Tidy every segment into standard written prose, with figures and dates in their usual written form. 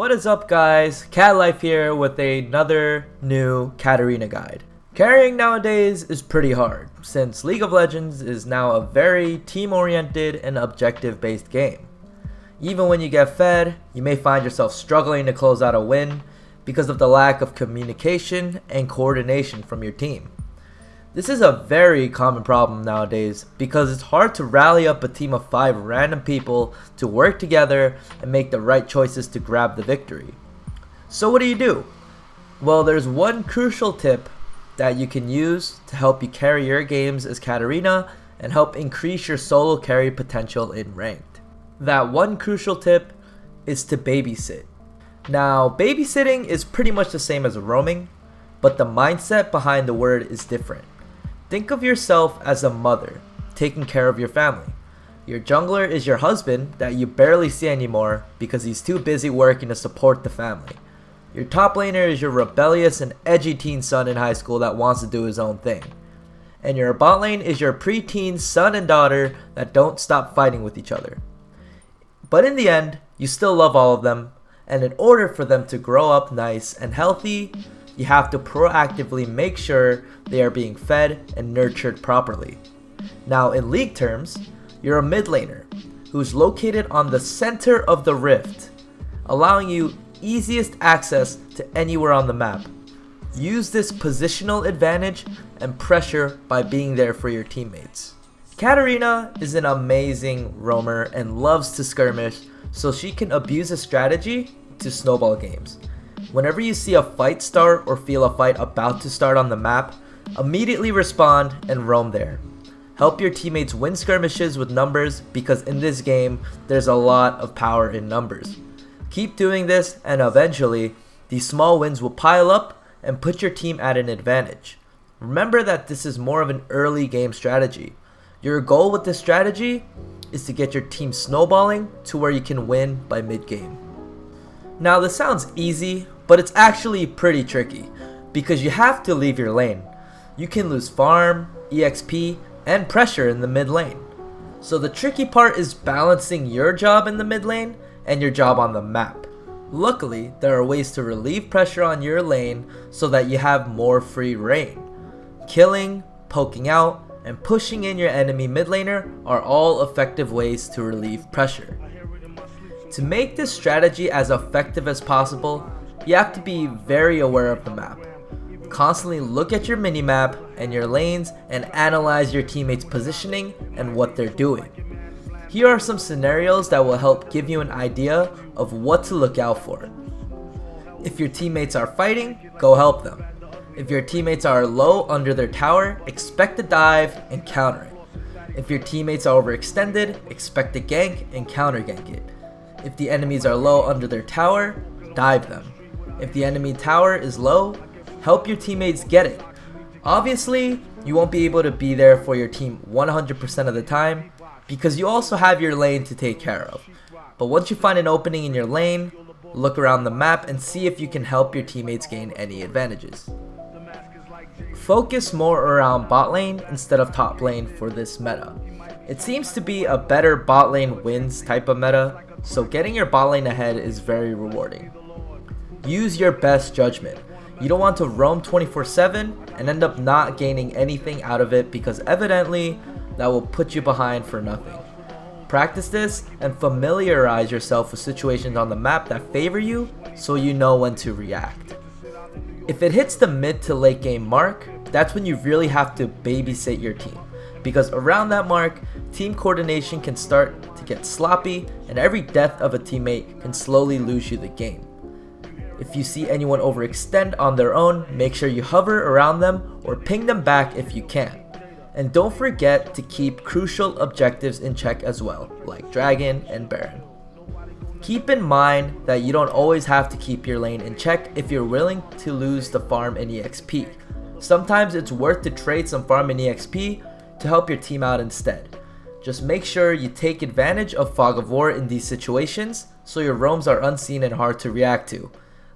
What is up, guys? Katlife here with another new Katarina guide. Carrying nowadays is pretty hard, since League of Legends is now a very team-oriented and objective-based game. Even when you get fed, you may find yourself struggling to close out a win because of the lack of communication and coordination from your team. This is a very common problem nowadays because it's hard to rally up a team of 5 random people to work together and make the right choices to grab the victory. So what do? Well, there's one crucial tip that you can use to help you carry your games as Katarina and help increase your solo carry potential in ranked. That one crucial tip is to babysit. Now, babysitting is pretty much the same as roaming, but the mindset behind the word is different. Think of yourself as a mother, taking care of your family. Your jungler is your husband that you barely see anymore because he's too busy working to support the family. Your top laner is your rebellious and edgy teen son in high school that wants to do his own thing. And your bot lane is your preteen son and daughter that don't stop fighting with each other. But in the end, you still love all of them, and in order for them to grow up nice and healthy, you have to proactively make sure they are being fed and nurtured properly. Now, in league terms, you're a mid laner who's located on the center of the rift, allowing you easiest access to anywhere on the map. Use this positional advantage and pressure by being there for your teammates. Katarina is an amazing roamer and loves to skirmish, so she can abuse a strategy to snowball games. Whenever you see a fight start or feel a fight about to start on the map, immediately respond and roam there. Help your teammates win skirmishes with numbers because in this game, there's a lot of power in numbers. Keep doing this and eventually, these small wins will pile up and put your team at an advantage. Remember that this is more of an early game strategy. Your goal with this strategy is to get your team snowballing to where you can win by mid-game. Now this sounds easy, but it's actually pretty tricky because you have to leave your lane. You can lose farm, EXP, and pressure in the mid lane. So the tricky part is balancing your job in the mid lane and your job on the map. Luckily, there are ways to relieve pressure on your lane so that you have more free reign. Killing, poking out, and pushing in your enemy mid laner are all effective ways to relieve pressure. To make this strategy as effective as possible, you have to be very aware of the map. Constantly look at your minimap and your lanes and analyze your teammates' positioning and what they're doing. Here are some scenarios that will help give you an idea of what to look out for. If your teammates are fighting, go help them. If your teammates are low under their tower, expect a dive and counter it. If your teammates are overextended, expect a gank and counter gank it. If the enemies are low under their tower, dive them. If the enemy tower is low, help your teammates get it. Obviously, you won't be able to be there for your team 100% of the time because you also have your lane to take care of. But once you find an opening in your lane, look around the map and see if you can help your teammates gain any advantages. Focus more around bot lane instead of top lane for this meta. It seems to be a better bot lane wins type of meta, so getting your bot lane ahead is very rewarding. Use your best judgment. You don't want to roam 24/7 and end up not gaining anything out of it because evidently that will put you behind for nothing. Practice this and familiarize yourself with situations on the map that favor you so you know when to react. If it hits the mid to late game mark, that's when you really have to babysit your team because around that mark, team coordination can start to get sloppy and every death of a teammate can slowly lose you the game. If you see anyone overextend on their own, make sure you hover around them or ping them back if you can. And don't forget to keep crucial objectives in check as well, like Dragon and Baron. Keep in mind that you don't always have to keep your lane in check if you're willing to lose the farm and EXP. Sometimes it's worth to trade some farm and EXP to help your team out instead. Just make sure you take advantage of Fog of War in these situations so your roams are unseen and hard to react to.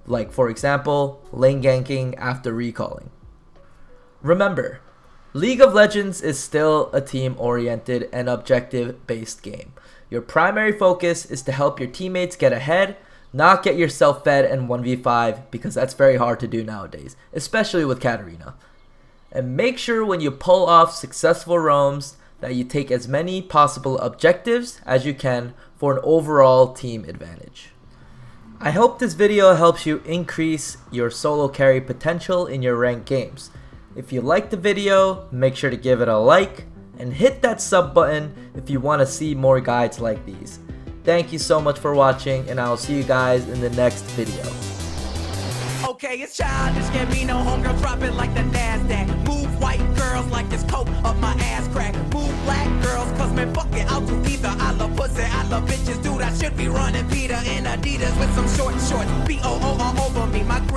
Like for example, lane ganking after recalling. Remember, League of Legends is still a team-oriented and objective-based game. Your primary focus is to help your teammates get ahead, not get yourself fed and 1v5 because that's very hard to do nowadays, especially with Katarina. And make sure when you pull off successful roams that you take as many possible objectives as you can for an overall team advantage. I hope this video helps you increase your solo carry potential in your ranked games. If you liked the video, make sure to give it a like and hit that sub button if you want to see more guides like these. Thank you so much for watching, and I will see you guys in the next video. Okay, it's Childish, Gambino, homegirl drop it like the NASDAQ. Move white girls like this coat up my ass crack. Move black girls, cause man fuck it, I'll do either. I love pussy, I love bitches, dude, I should be running Peter in Adidas with some short shorts. B-O-O all over me, my green